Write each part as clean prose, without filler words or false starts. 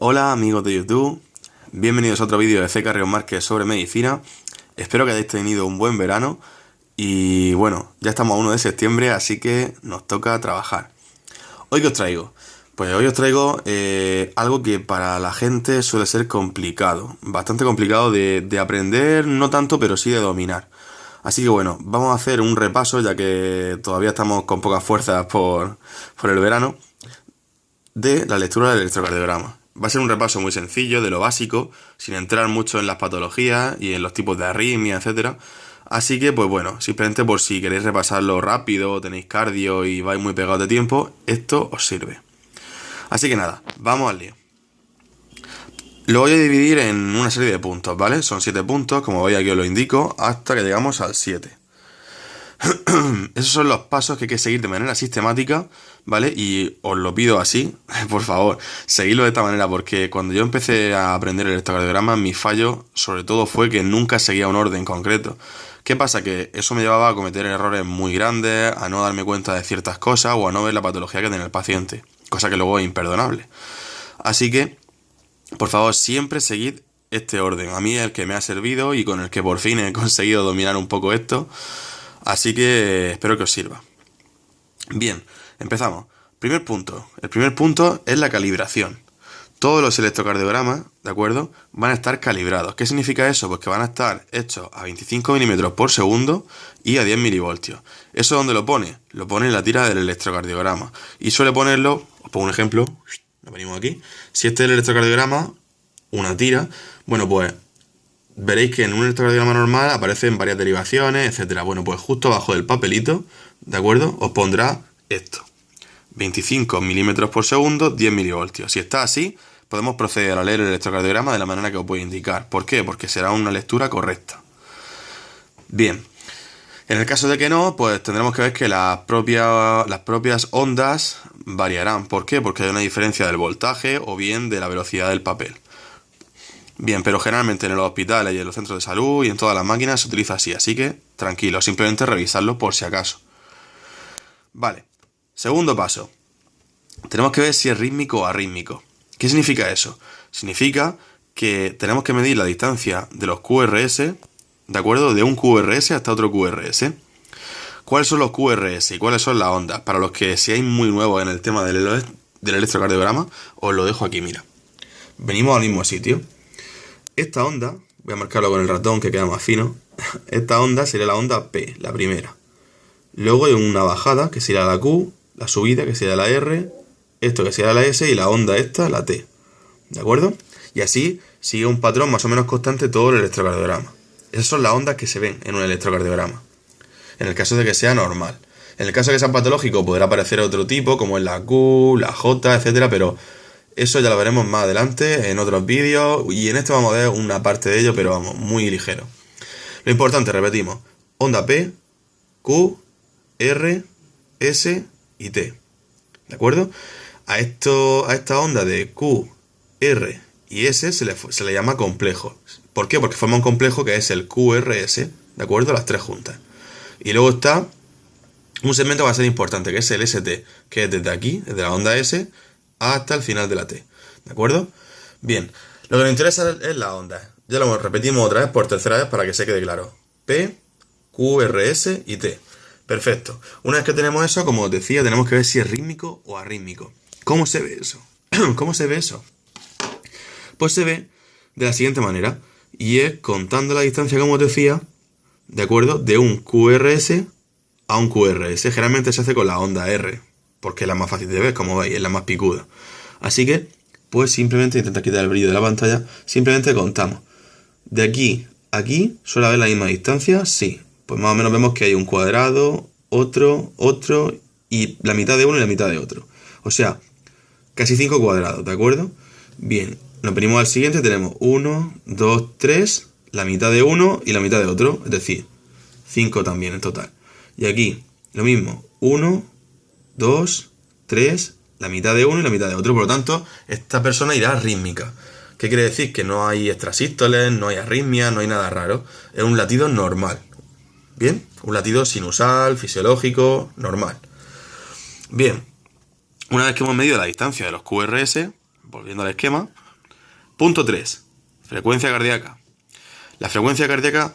Hola amigos de YouTube, bienvenidos a otro vídeo de C. Carrión Márquez sobre medicina. Espero que hayáis tenido un buen verano y bueno, ya estamos a 1 de septiembre, así que nos toca trabajar. ¿Hoy qué os traigo? Pues hoy os traigo algo que para la gente suele ser complicado, bastante complicado de aprender, no tanto, pero sí de dominar. Así que bueno, vamos a hacer un repaso, ya que todavía estamos con pocas fuerzas por el verano, de la lectura del electrocardiograma. Va a ser un repaso muy sencillo de lo básico, sin entrar mucho en las patologías y en los tipos de arritmia, etcétera. Así que, pues bueno, simplemente por si queréis repasarlo rápido, tenéis cardio y vais muy pegados de tiempo, esto os sirve. Así que nada, vamos al lío. Lo voy a dividir en una serie de puntos, ¿vale? Son 7 puntos, como veis aquí os lo indico, hasta que llegamos al 7. Esos son los pasos que hay que seguir de manera sistemática, ¿vale? Y os lo pido así, por favor, seguidlo de esta manera, porque cuando yo empecé a aprender el electrocardiograma, mi fallo sobre todo fue que nunca seguía un orden concreto. ¿Qué pasa? Que eso me llevaba a cometer errores muy grandes, a no darme cuenta de ciertas cosas o a no ver la patología que tiene el paciente, cosa que luego es imperdonable. Así que, por favor, siempre seguid este orden. A mí es el que me ha servido y con el que por fin he conseguido dominar un poco esto. Así que espero que os sirva. Bien, empezamos. Primer punto. El primer punto es la calibración. Todos los electrocardiogramas, ¿de acuerdo?, van a estar calibrados. ¿Qué significa eso? Pues que van a estar hechos a 25 milímetros por segundo y a 10 milivoltios. ¿Eso dónde lo pone? Lo pone en la tira del electrocardiograma. Y suele ponerlo, os pongo un ejemplo, lo venimos aquí. Si este es el electrocardiograma, una tira, bueno, pues veréis que en un electrocardiograma normal aparecen varias derivaciones, etcétera. Bueno, pues justo abajo del papelito, ¿de acuerdo?, os pondrá esto. 25 milímetros por segundo, 10 milivoltios. Si está así, podemos proceder a leer el electrocardiograma de la manera que os voy a indicar. ¿Por qué? Porque será una lectura correcta. Bien. En el caso de que no, pues tendremos que ver que las propias ondas variarán. ¿Por qué? Porque hay una diferencia del voltaje o bien de la velocidad del papel. Bien, pero generalmente en los hospitales y en los centros de salud y en todas las máquinas se utiliza así que tranquilo, simplemente revisarlo por si acaso. Vale, segundo paso. Tenemos que ver si es rítmico o arrítmico. ¿Qué significa eso? Significa que tenemos que medir la distancia de los QRS, ¿de acuerdo? De un QRS hasta otro QRS. ¿Cuáles son los QRS y cuáles son las ondas? Para los que seáis muy nuevos en el tema del electrocardiograma, os lo dejo aquí, mira. Venimos al mismo sitio. Esta onda, voy a marcarlo con el ratón que queda más fino. Esta onda sería la onda P, la primera. Luego hay una bajada, que sería la Q, la subida, que sería la R, esto que sería la S y la onda esta, la T. ¿De acuerdo? Y así sigue un patrón más o menos constante todo el electrocardiograma. Esas son las ondas que se ven en un electrocardiograma, en el caso de que sea normal. En el caso de que sea patológico podrá aparecer otro tipo, como es la Q, la J, etcétera, pero eso ya lo veremos más adelante en otros vídeos y en este vamos a ver una parte de ello, pero vamos, muy ligero. Lo importante, repetimos, onda P, Q, R, S y T. ¿De acuerdo? A esta onda de Q, R y S se le llama complejo. ¿Por qué? Porque forma un complejo que es el QRS, ¿de acuerdo? Las tres juntas. Y luego está un segmento que va a ser importante, que es el ST, que es desde aquí, desde la onda S, hasta el final de la T. ¿De acuerdo? Bien, lo que nos interesa es la onda. Ya lo repetimos otra vez por tercera vez para que se quede claro. P, Q, R, S y T. Perfecto. Una vez que tenemos eso, como os decía, tenemos que ver si es rítmico o arrítmico. ¿Cómo se ve eso? ¿Cómo se ve eso? Pues se ve de la siguiente manera. Y es contando la distancia, como os decía, ¿de acuerdo?, de un QRS a un QRS. Generalmente se hace con la onda R, porque es la más fácil de ver, como veis, es la más picuda. Así que, pues simplemente intenta quitar el brillo de la pantalla, simplemente contamos. De aquí a aquí, ¿suele haber la misma distancia? Sí. Pues más o menos vemos que hay un cuadrado, otro, y la mitad de uno y la mitad de otro. O sea, casi 5 cuadrados, ¿de acuerdo? Bien, nos venimos al siguiente, tenemos 1, 2, 3, la mitad de uno y la mitad de otro, es decir, 5 también en total. Y aquí, lo mismo, 1, 2, 3, la mitad de uno y la mitad de otro. Por lo tanto, esta persona irá rítmica. ¿Qué quiere decir? Que no hay extrasístoles, no hay arritmia, no hay nada raro. Es un latido normal. ¿Bien? Un latido sinusal, fisiológico, normal. Bien. Una vez que hemos medido la distancia de los QRS, volviendo al esquema, Punto 3. Frecuencia cardíaca. La frecuencia cardíaca,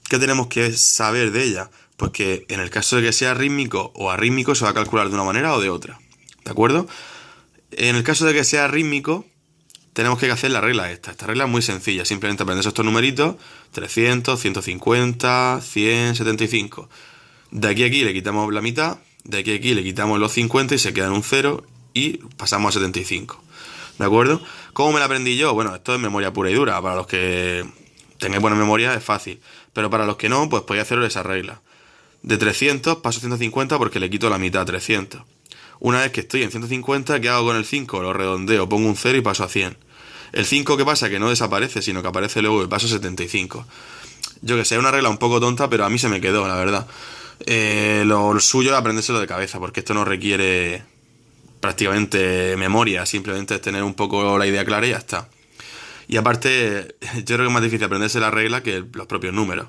¿qué tenemos que saber de ella? Pues que en el caso de que sea rítmico o arrítmico se va a calcular de una manera o de otra. ¿De acuerdo? En el caso de que sea rítmico, tenemos que hacer la regla esta. Esta regla es muy sencilla. Simplemente aprendes estos numeritos: 300, 150, 100, 75. De aquí a aquí le quitamos la mitad. De aquí a aquí le quitamos los 50 y se queda en un 0 y pasamos a 75. ¿De acuerdo? ¿Cómo me la aprendí yo? Bueno, esto es memoria pura y dura. Para los que tengáis buena memoria es fácil. Pero para los que no, pues podéis hacer esa regla. De 300 paso a 150 porque le quito la mitad a 300. Una vez que estoy en 150, ¿qué hago con el 5? Lo redondeo, pongo un 0 y paso a 100. El 5, ¿qué pasa? Que no desaparece, sino que aparece luego y paso a 75. Yo que sé, es una regla un poco tonta, pero a mí se me quedó, la verdad. Lo suyo es aprendérselo de cabeza, porque esto no requiere prácticamente memoria, simplemente es tener un poco la idea clara y ya está. Y aparte, yo creo que es más difícil aprenderse la regla que los propios números.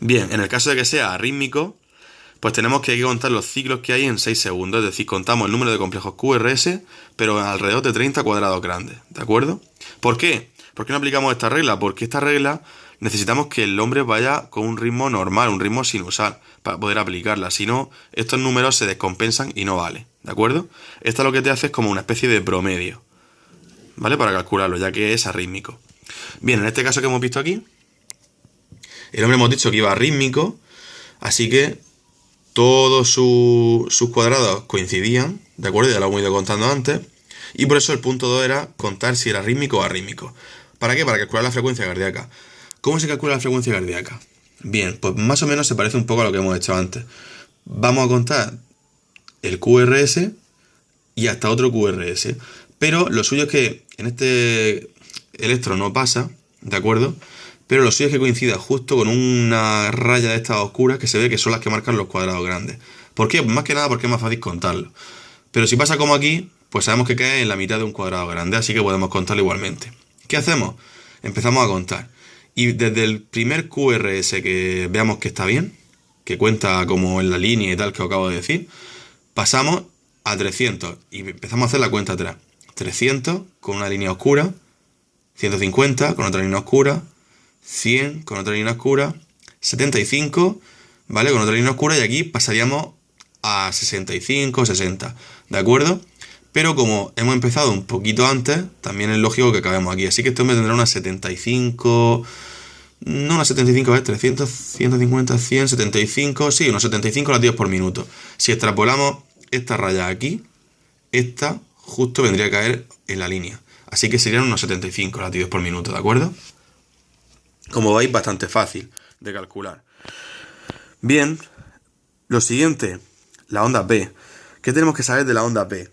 Bien, en el caso de que sea arrítmico, pues tenemos que contar los ciclos que hay en 6 segundos, es decir, contamos el número de complejos QRS, pero alrededor de 30 cuadrados grandes, ¿de acuerdo? ¿Por qué? ¿Por qué no aplicamos esta regla? Porque esta regla necesitamos que el hombre vaya con un ritmo normal, un ritmo sinusal, para poder aplicarla. Si no, estos números se descompensan y no vale, ¿de acuerdo? Esta lo que te hace es como una especie de promedio, ¿vale? Para calcularlo, ya que es arrítmico. Bien, en este caso que hemos visto aquí, el hombre hemos dicho que iba arrítmico, así que todos sus cuadrados coincidían, ¿de acuerdo? Ya lo hemos ido contando antes. Y por eso el punto 2 era contar si era rítmico o arrítmico. ¿Para qué? Para calcular la frecuencia cardíaca. ¿Cómo se calcula la frecuencia cardíaca? Bien, pues más o menos se parece un poco a lo que hemos hecho antes. Vamos a contar el QRS y hasta otro QRS. Pero lo suyo es que en este electro no pasa, ¿de acuerdo? Pero lo suyo es que coincida justo con una raya de estas oscuras que se ve que son las que marcan los cuadrados grandes. ¿Por qué? Más que nada porque es más fácil contarlo. Pero si pasa como aquí, pues sabemos que cae en la mitad de un cuadrado grande, así que podemos contarlo igualmente. ¿Qué hacemos? Empezamos a contar. Y desde el primer QRS que veamos que está bien, que cuenta como en la línea y tal que os acabo de decir, pasamos a 300 y empezamos a hacer la cuenta atrás. 300 con una línea oscura, 150 con otra línea oscura, 100 con otra línea oscura, 75, ¿vale? Con otra línea oscura, y aquí pasaríamos a 65, 60, ¿de acuerdo? Pero como hemos empezado un poquito antes, también es lógico que acabemos aquí. Así que este hombre tendrá unas 75, no unas 75, a ver, 300, 150, 100, 75, sí, unos 75 latidos por minuto. Si extrapolamos esta raya aquí, esta justo vendría a caer en la línea. Así que serían unos 75 latidos por minuto, ¿de acuerdo? Como veis, bastante fácil de calcular. Bien, lo siguiente, la onda P. ¿Qué tenemos que saber de la onda P?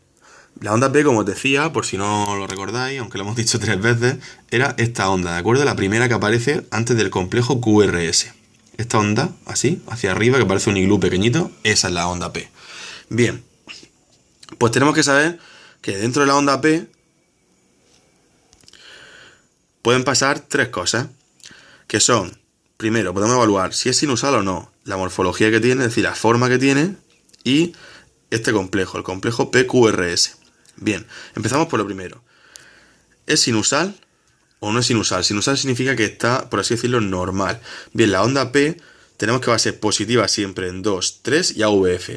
La onda P, como os decía, por si no lo recordáis, aunque lo hemos dicho 3 veces, era esta onda, ¿de acuerdo? La primera que aparece antes del complejo QRS. Esta onda, así, hacia arriba, que parece un iglú pequeñito, esa es la onda P. Bien, pues tenemos que saber que dentro de la onda P pueden pasar 3 cosas, que son, primero, podemos evaluar si es sinusal o no, la morfología que tiene, es decir, la forma que tiene, y este complejo, el complejo PQRS. Bien, empezamos por lo primero. ¿Es sinusal o no es sinusal? Sinusal significa que está, por así decirlo, normal. Bien, la onda P tenemos que va a ser positiva siempre en 2, 3 y AVF.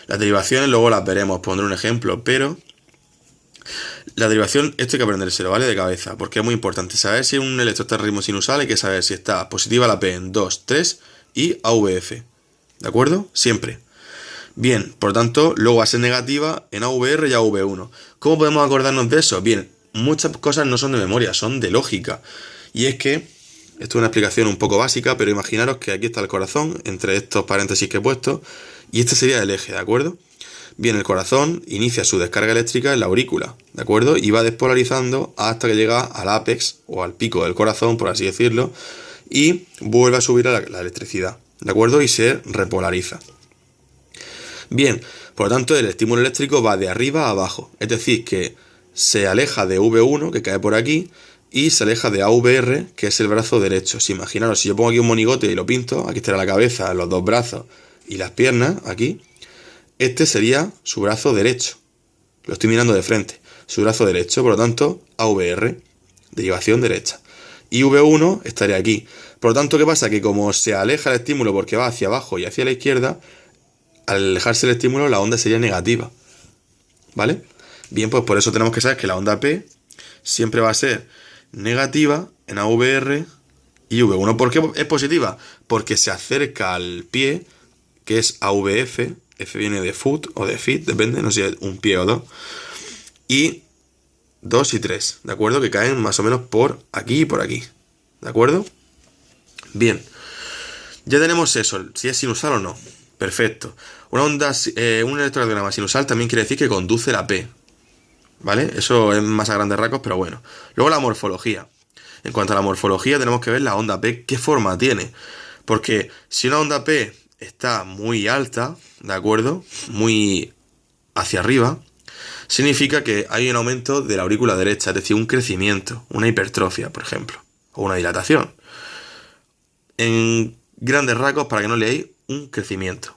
Las derivaciones luego las veremos, pondré un ejemplo, pero la derivación, esto hay que aprendérselo, ¿vale? De cabeza, porque es muy importante. Saber si un electro está en ritmo sinusal, hay que saber si está positiva la P en 2, 3 y AVF. ¿De acuerdo? Siempre. Bien, por lo tanto, luego va a ser negativa en AVR y AV1. ¿Cómo podemos acordarnos de eso? Bien, muchas cosas no son de memoria, son de lógica. Y es que, esto es una explicación un poco básica, pero imaginaros que aquí está el corazón, entre estos paréntesis que he puesto, y este sería el eje, ¿de acuerdo? Bien, el corazón inicia su descarga eléctrica en la aurícula, ¿de acuerdo? Y va despolarizando hasta que llega al ápex, o al pico del corazón, por así decirlo, y vuelve a subir a la electricidad, ¿de acuerdo? Y se repolariza. Bien, por lo tanto el estímulo eléctrico va de arriba a abajo, es decir, que se aleja de V1, que cae por aquí, y se aleja de AVR, que es el brazo derecho. Si imaginaros, si yo pongo aquí un monigote y lo pinto, aquí estará la cabeza, los dos brazos y las piernas, aquí, este sería su brazo derecho. Lo estoy mirando de frente. su brazo derecho, por lo tanto, AVR, derivación derecha. Y V1 estaría aquí. Por lo tanto, ¿qué pasa? Que como se aleja el estímulo porque va hacia abajo y hacia la izquierda, al alejarse el estímulo la onda sería negativa. ¿Vale? Bien, pues por eso tenemos que saber que la onda P siempre va a ser negativa en AVR y V1. ¿Por qué es positiva? Porque se acerca al pie, que es AVF, F viene de foot o de feet, depende, no sé si es un pie o dos, y 2 y 3, ¿de acuerdo? Que caen más o menos por aquí y por aquí, ¿de acuerdo? Bien, ya tenemos eso, si es sinusal o no. Perfecto. Una onda, un electrocardiograma sinusal también quiere decir que conduce la P, ¿vale? Eso es más a grandes rasgos, pero bueno. Luego la morfología. En cuanto a la morfología, tenemos que ver la onda P, qué forma tiene. Porque si una onda P está muy alta, ¿de acuerdo? Muy hacia arriba, significa que hay un aumento de la aurícula derecha, es decir, un crecimiento, una hipertrofia, por ejemplo, o una dilatación. En grandes rasgos, para que no leáis, un crecimiento.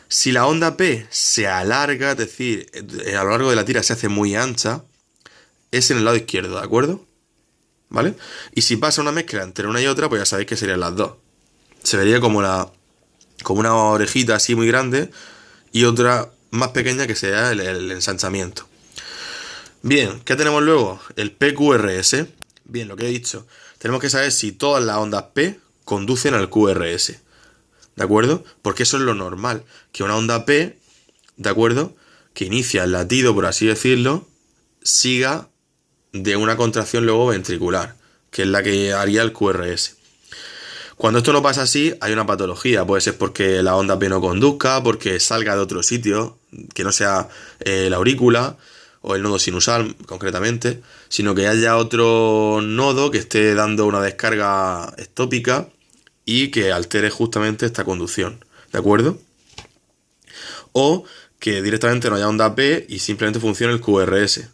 Si la onda P se alarga, es decir, a lo largo de la tira se hace muy ancha, es en el lado izquierdo, ¿de acuerdo? ¿Vale? Y si pasa una mezcla entre una y otra, pues ya sabéis que serían las dos. Se vería como una orejita así muy grande y otra más pequeña que sea el ensanchamiento. Bien, ¿qué tenemos luego? El PQRS. Bien, lo que he dicho. Tenemos que saber si todas las ondas P conducen al QRS. ¿De acuerdo? Porque eso es lo normal. Que una onda P, ¿de acuerdo? Que inicia el latido, por así decirlo, siga de una contracción luego ventricular, que es la que haría el QRS. Cuando esto no pasa así, hay una patología. Puede ser porque la onda P no conduzca, porque salga de otro sitio, que no sea la aurícula o el nodo sinusal concretamente, sino que haya otro nodo que esté dando una descarga ectópica y que altere justamente esta conducción, ¿de acuerdo? O que directamente no haya onda P y simplemente funcione el QRS.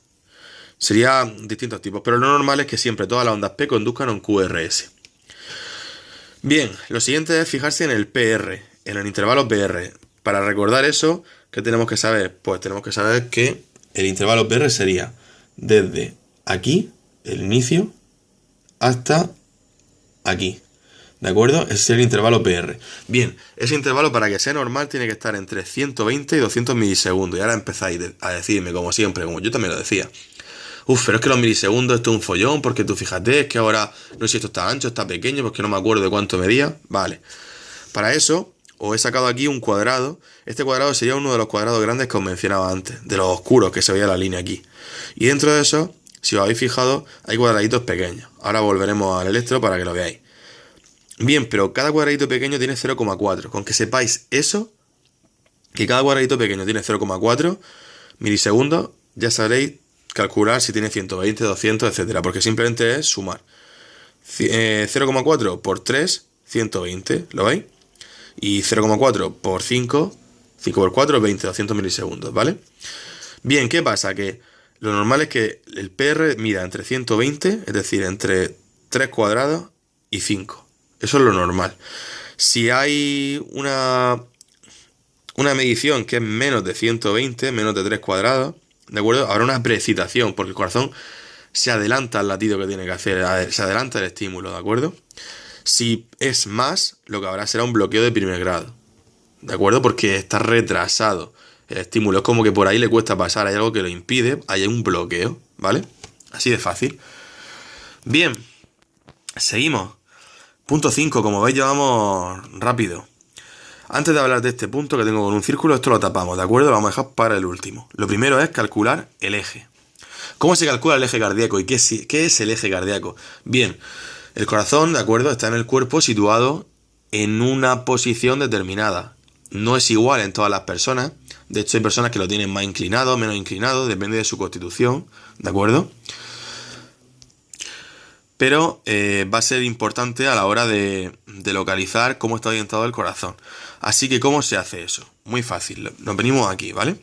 Serían distintos tipos, pero lo normal es que siempre todas las ondas P conduzcan a un QRS. Bien, lo siguiente es fijarse en el PR, en el intervalo PR. Para recordar eso, ¿qué tenemos que saber? Pues tenemos que saber que el intervalo PR sería desde aquí, el inicio, hasta aquí. ¿De acuerdo? Ese es el intervalo PR. Bien, ese intervalo para que sea normal tiene que estar entre 120 y 200 milisegundos. Y ahora empezáis a decirme, como siempre, como yo también lo decía. Pero es que los milisegundos esto es un follón, porque tú fíjate, es que ahora no sé si esto está ancho, está pequeño, porque no me acuerdo de cuánto medía. Vale. Para eso, os he sacado aquí un cuadrado. Este cuadrado sería uno de los cuadrados grandes que os mencionaba antes, de los oscuros que se veía la línea aquí. Y dentro de eso, si os habéis fijado, hay cuadraditos pequeños. Ahora volveremos al electro para que lo veáis. Bien, pero cada cuadradito pequeño tiene 0,4. Con que sepáis eso, que cada cuadradito pequeño tiene 0,4 milisegundos, ya sabréis calcular si tiene 120, 200, etcétera, porque simplemente es sumar. 0,4 por 3, 120, ¿lo veis? Y 0,4 por 5, 5 por 4, 20, 200 milisegundos, ¿vale? Bien, ¿qué pasa? Que lo normal es que el PR mida entre 120, es decir, entre 3 cuadrados y 5. Eso es lo normal. Si hay una medición que es menos de 120, menos de 3 cuadrados, ¿de acuerdo? Habrá una precitación, porque el corazón se adelanta al latido que tiene que hacer, se adelanta el estímulo, ¿de acuerdo? Si es más, lo que habrá será un bloqueo de primer grado, ¿de acuerdo? Porque está retrasado el estímulo, es como que por ahí le cuesta pasar, hay algo que lo impide, hay un bloqueo, ¿vale? Así de fácil. Bien, seguimos. Punto 5, como veis llevamos rápido. Antes de hablar de este punto que tengo con un círculo, esto lo tapamos, ¿de acuerdo? Lo vamos a dejar para el último. Lo primero es calcular el eje. ¿Cómo se calcula el eje cardíaco y qué es el eje cardíaco? Bien, el corazón, ¿de acuerdo? Está en el cuerpo situado en una posición determinada. No es igual en todas las personas. De hecho, hay personas que lo tienen más inclinado, menos inclinado, depende de su constitución, ¿de acuerdo? Pero va a ser importante a la hora de localizar cómo está orientado el corazón. Así que, ¿cómo se hace eso? Muy fácil. Nos venimos aquí, ¿vale?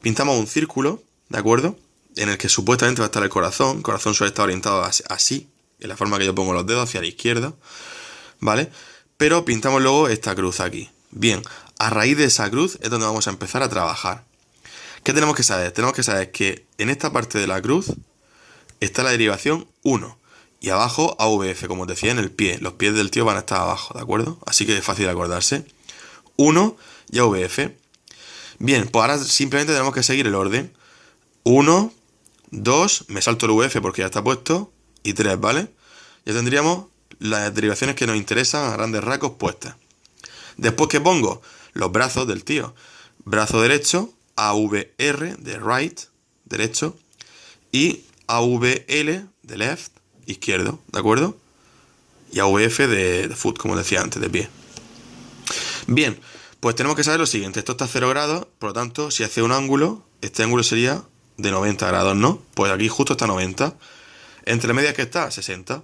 Pintamos un círculo, ¿de acuerdo? En el que supuestamente va a estar el corazón. El corazón suele estar orientado así, en la forma que yo pongo los dedos, hacia la izquierda, ¿vale? Pero pintamos luego esta cruz aquí. Bien, a raíz de esa cruz es donde vamos a empezar a trabajar. ¿Qué tenemos que saber? Tenemos que saber que en esta parte de la cruz está la derivación 1. Y abajo AVF, como os decía, en el pie. Los pies del tío van a estar abajo, ¿de acuerdo? Así que es fácil de acordarse. 1 y AVF. Bien, pues ahora simplemente tenemos que seguir el orden. 1, 2, me salto el VF porque ya está puesto. Y 3, ¿vale? Ya tendríamos las derivaciones que nos interesan a grandes rasgos puestas. Después, ¿qué pongo? Los brazos del tío. Brazo derecho, AVR de right, derecho. Y AVL de left, izquierdo, ¿de acuerdo? Y AVF de foot, como decía antes, de pie. Bien, pues tenemos que saber lo siguiente. Esto está a 0 grados, por lo tanto, si hace un ángulo, este ángulo sería de 90 grados, ¿no? Pues aquí justo está 90. Entre medias que está, 60.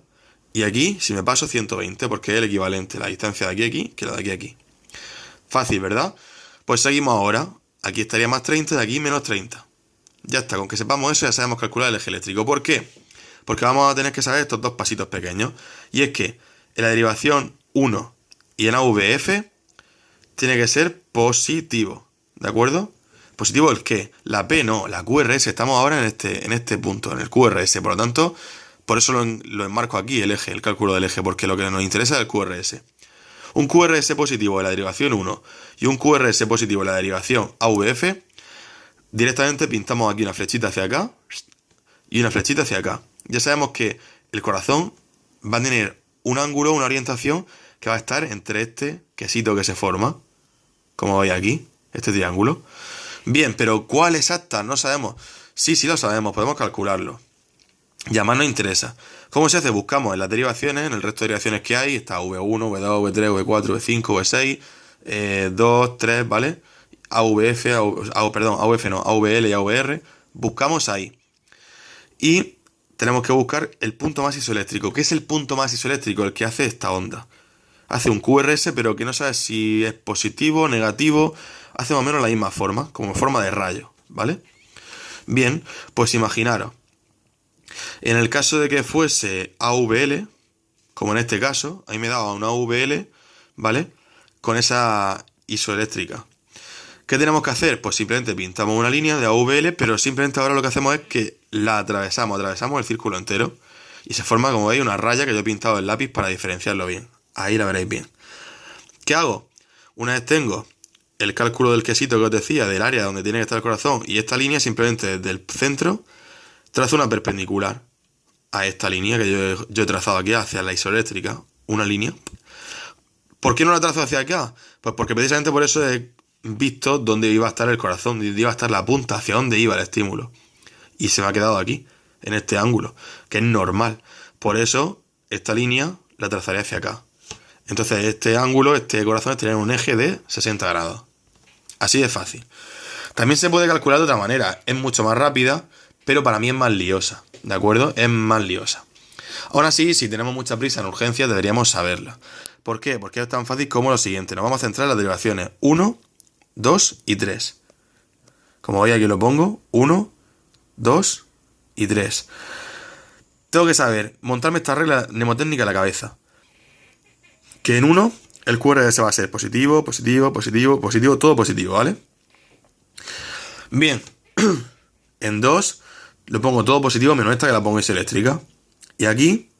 Y aquí, si me paso, 120, porque es el equivalente, la distancia de aquí a aquí, que la de aquí a aquí. Fácil, ¿verdad? Pues seguimos ahora. Aquí estaría más 30, de aquí menos 30. Ya está, con que sepamos eso ya sabemos calcular el eje eléctrico. ¿Por qué? Porque vamos a tener que saber estos dos pasitos pequeños. Y es que en la derivación 1 y en AVF tiene que ser positivo. ¿De acuerdo? ¿Positivo el qué? La P no, la QRS. Estamos ahora en este punto, en el QRS. Por lo tanto, por eso lo enmarco aquí, el eje, el cálculo del eje, porque lo que nos interesa es el QRS. Un QRS positivo de la derivación 1 y un QRS positivo de la derivación AVF, directamente pintamos aquí una flechita hacia acá y una flechita hacia acá. Ya sabemos que el corazón va a tener un ángulo, una orientación que va a estar entre este quesito que se forma, como veis aquí, este triángulo. Bien, pero ¿cuál exacta? No sabemos. Sí lo sabemos, podemos calcularlo. Y además nos interesa. ¿Cómo se hace? Buscamos en las derivaciones, en el resto de derivaciones que hay, está V1, V2, V3, V4, V5, V6, 2, 3, ¿vale? AVF, AVF no, AVL y AVR. Buscamos ahí. Y tenemos que buscar el punto más isoeléctrico. ¿Qué es el punto más isoeléctrico? El que hace esta onda. Hace un QRS, pero que no sabe si es positivo o negativo. Hace más o menos la misma forma, como forma de rayo, ¿vale? Bien, pues imaginaros. En el caso de que fuese AVL, como en este caso, ahí me daba una AVL, ¿vale? Con esa isoeléctrica. ¿Qué tenemos que hacer? Pues simplemente pintamos una línea de AVL, pero simplemente ahora lo que hacemos es que la atravesamos el círculo entero y se forma, como veis, una raya que yo he pintado en lápiz para diferenciarlo bien. Ahí la veréis bien. ¿Qué hago? Una vez tengo el cálculo del quesito que os decía, del área donde tiene que estar el corazón, y esta línea, simplemente desde el centro trazo una perpendicular a esta línea que yo he trazado aquí hacia la isoeléctrica, una línea. ¿Por qué no la trazo hacia acá? Pues porque precisamente por eso he visto dónde iba a estar el corazón, dónde iba a estar la punta, hacia dónde iba el estímulo. Y se me ha quedado aquí, en este ángulo, que es normal. Por eso esta línea la trazaré hacia acá. Entonces este ángulo, este corazón, tiene un eje de 60 grados. Así de fácil. También se puede calcular de otra manera. Es mucho más rápida, pero para mí es más liosa. ¿De acuerdo? Es más liosa. Aún así, si tenemos mucha prisa en urgencias, deberíamos saberla. ¿Por qué? Porque es tan fácil como lo siguiente. Nos vamos a centrar en las derivaciones 1, 2 y 3. Como veis, aquí lo pongo. 1, 2 y 3. Tengo que saber montarme esta regla mnemotécnica en la cabeza. Que en 1, el QRS va a ser positivo, positivo, positivo, positivo, todo positivo, ¿vale? Bien. En 2 lo pongo todo positivo menos esta que la pongo isoeléctrica. Y aquí,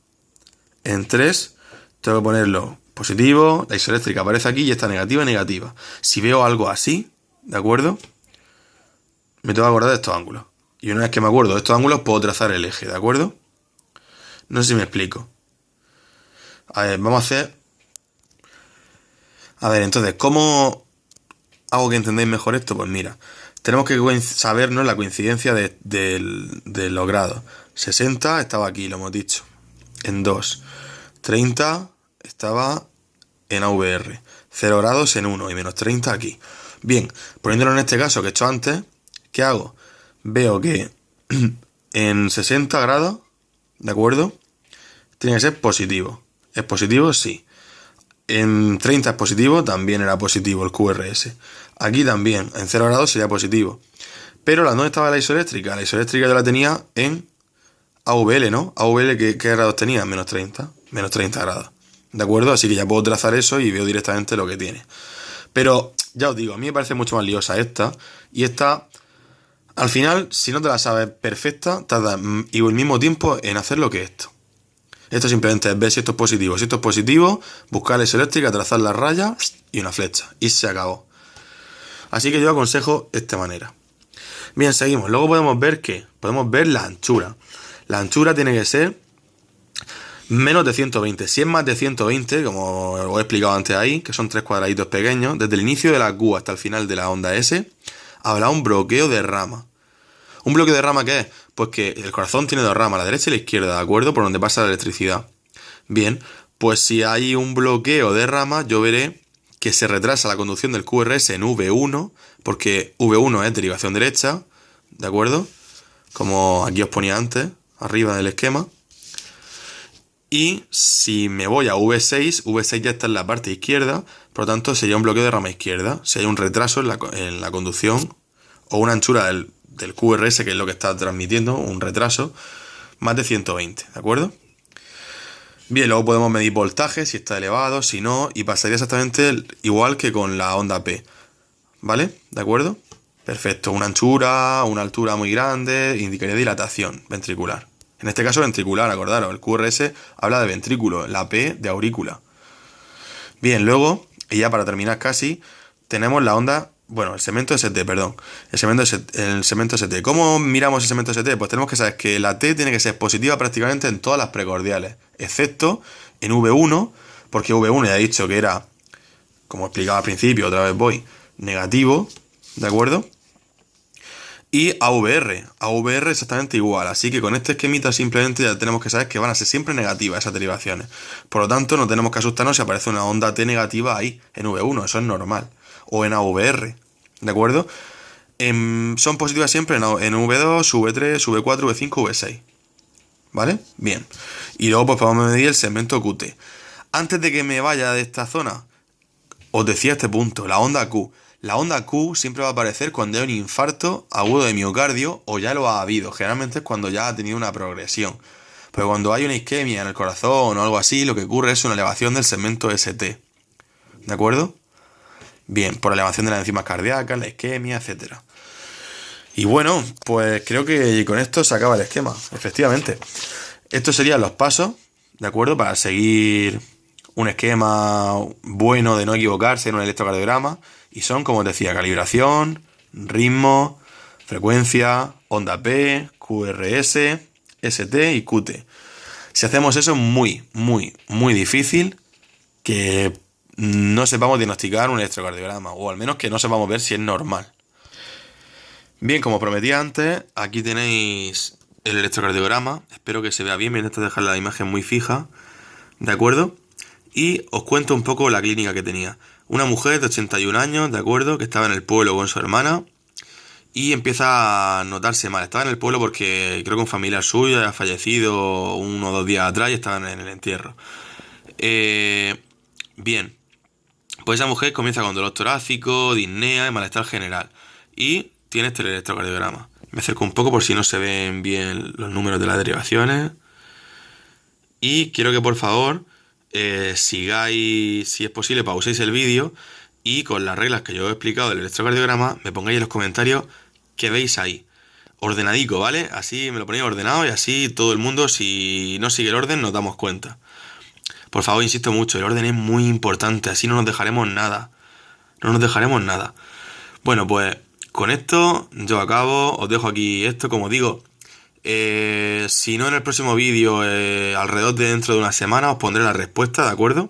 en 3, tengo que ponerlo positivo, la isoeléctrica aparece aquí y esta negativa y negativa. Si veo algo así, ¿de acuerdo? Me tengo que acordar de estos ángulos. Y una vez que me acuerdo de estos ángulos, puedo trazar el eje, ¿de acuerdo? No sé si me explico. A ver, vamos a hacer... A ver, entonces, ¿cómo hago que entendáis mejor esto? Pues mira, tenemos que sabernos la coincidencia de los grados. 60 estaba aquí, lo hemos dicho, en 2. 30 estaba en AVR. 0 grados en 1 y menos 30 aquí. Bien, poniéndolo en este caso que he hecho antes, ¿qué hago? Veo que en 60 grados, ¿de acuerdo? Tiene que ser positivo. ¿Es positivo? Sí. En 30 es positivo, también era positivo el QRS. Aquí también, en 0 grados sería positivo. Pero ¿dónde estaba la isoeléctrica? La isoeléctrica yo la tenía en AVL, ¿no? AVL, ¿qué grados tenía? Menos 30. Menos 30 grados. ¿De acuerdo? Así que ya puedo trazar eso y veo directamente lo que tiene. Pero, ya os digo, a mí me parece mucho más liosa esta. Y esta Al final, si no te la sabes perfecta, tarda el mismo tiempo en hacer lo que esto. Esto simplemente es ver si esto es positivo. Si esto es positivo, buscar la eléctrica, trazar la raya y una flecha. Y se acabó. Así que yo aconsejo esta manera. Bien, seguimos. Luego podemos ver ¿qué? Podemos ver la anchura. La anchura tiene que ser menos de 120. Si es más de 120, como os he explicado antes ahí, que son tres cuadraditos pequeños, desde el inicio de la Q hasta el final de la onda S, habrá un bloqueo de rama. ¿Un bloqueo de rama qué es? Pues que el corazón tiene dos ramas, la derecha y la izquierda, ¿de acuerdo? Por donde pasa la electricidad. Bien, pues si hay un bloqueo de rama, yo veré que se retrasa la conducción del QRS en V1, porque V1 es derivación derecha, ¿de acuerdo? Como aquí os ponía antes, arriba del esquema. Y si me voy a V6, V6 ya está en la parte izquierda, por lo tanto sería un bloqueo de rama izquierda. Si hay un retraso en la conducción o una anchura del QRS, que es lo que está transmitiendo, un retraso, más de 120, ¿de acuerdo? Bien, luego podemos medir voltaje, si está elevado, si no, y pasaría exactamente igual que con la onda P, ¿vale? ¿De acuerdo? Perfecto, una anchura, una altura muy grande, indicaría dilatación ventricular. En este caso ventricular, acordaros, el QRS habla de ventrículo, la P de aurícula. Bien, luego, y ya para terminar casi, tenemos la onda, bueno, el segmento ST, perdón. El segmento ST. ¿Cómo miramos el segmento ST? Pues tenemos que saber que la T tiene que ser positiva prácticamente en todas las precordiales, excepto en V1, porque V1 ya he dicho que era, como explicaba al principio, otra vez voy, negativo, ¿de acuerdo? Y AVR exactamente igual, así que con este esquemita simplemente ya tenemos que saber que van a ser siempre negativas esas derivaciones. Por lo tanto, no tenemos que asustarnos si aparece una onda T negativa ahí, en V1, eso es normal. O en AVR, ¿de acuerdo? Son positivas siempre en V2, V3, V4, V5, V6. ¿Vale? Bien. Y luego pues podemos medir el segmento QT. Antes de que me vaya de esta zona, os decía este punto, la onda Q. La onda Q siempre va a aparecer cuando hay un infarto agudo de miocardio o ya lo ha habido. Generalmente es cuando ya ha tenido una progresión. Pero cuando hay una isquemia en el corazón o algo así, lo que ocurre es una elevación del segmento ST. ¿De acuerdo? Bien, por elevación de las enzimas cardíacas, la isquemia, etc. Y bueno, pues creo que con esto se acaba el esquema, efectivamente. Estos serían los pasos, ¿de acuerdo? Para seguir un esquema bueno de no equivocarse en un electrocardiograma. Y son, como os decía, calibración, ritmo, frecuencia, onda P, QRS, ST y QT. Si hacemos eso es muy, muy, muy difícil que no sepamos diagnosticar un electrocardiograma, o al menos que no sepamos ver si es normal. Bien, como prometí antes, aquí tenéis el electrocardiograma. Espero que se vea bien, voy a intentar dejar la imagen muy fija, ¿de acuerdo? Y os cuento un poco la clínica que tenía. Una mujer de 81 años, ¿de acuerdo? Que estaba en el pueblo con su hermana y empieza a notarse mal. Estaba en el pueblo porque creo que un familiar suyo había fallecido 1 o 2 días atrás y estaban en el entierro. Bien, pues esa mujer comienza con dolor torácico, disnea y malestar general. Y tiene este electrocardiograma. Me acerco un poco por si no se ven bien los números de las derivaciones. Y quiero que por favor sigáis, si es posible, pauséis el vídeo y con las reglas que yo he explicado del electrocardiograma me pongáis en los comentarios qué veis ahí. Ordenadico, ¿vale? Así me lo ponéis ordenado y así todo el mundo, si no sigue el orden, nos damos cuenta. Por favor, insisto mucho, el orden es muy importante, así no nos dejaremos nada. No nos dejaremos nada. Bueno, pues con esto yo acabo, os dejo aquí esto, como digo. Si no en el próximo vídeo, alrededor de dentro de una semana os pondré la respuesta, ¿de acuerdo?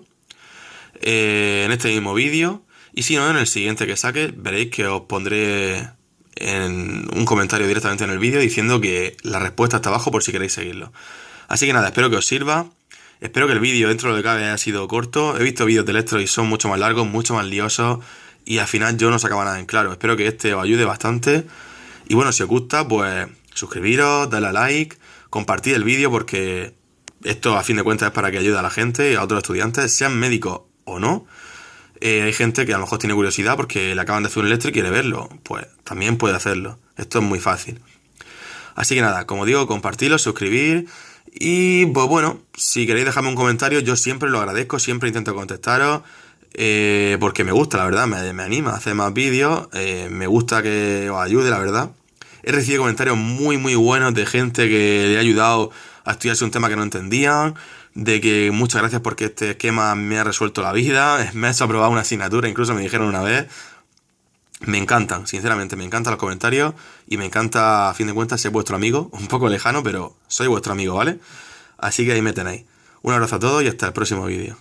En este mismo vídeo. Y si no en el siguiente que saque, veréis que os pondré en un comentario directamente en el vídeo diciendo que la respuesta está abajo por si queréis seguirlo. Así que nada, espero que os sirva. Espero que el vídeo dentro de lo que cabe haya sido corto. He visto vídeos de electro y son mucho más largos, mucho más liosos. Y al final yo no sacaba nada en claro. Espero que este os ayude bastante. Y bueno, si os gusta, pues suscribiros, darle a like, compartid el vídeo porque esto a fin de cuentas es para que ayude a la gente y a otros estudiantes, sean médicos o no. Hay gente que a lo mejor tiene curiosidad porque le acaban de hacer un electro y quiere verlo. Pues también puede hacerlo. Esto es muy fácil. Así que nada, como digo, compartirlo, suscribir. Y pues bueno, si queréis dejarme un comentario, yo siempre lo agradezco, siempre intento contestaros. Porque me gusta, la verdad, me anima a hacer más vídeos. Me gusta que os ayude, la verdad. He recibido comentarios muy muy buenos de gente que le ha ayudado a estudiarse un tema que no entendían, de que muchas gracias porque este esquema me ha resuelto la vida, me ha hecho aprobar una asignatura, incluso me dijeron una vez. Me encantan, sinceramente, me encantan los comentarios y me encanta, a fin de cuentas, ser vuestro amigo, un poco lejano, pero soy vuestro amigo, ¿vale? Así que ahí me tenéis. Un abrazo a todos y hasta el próximo vídeo.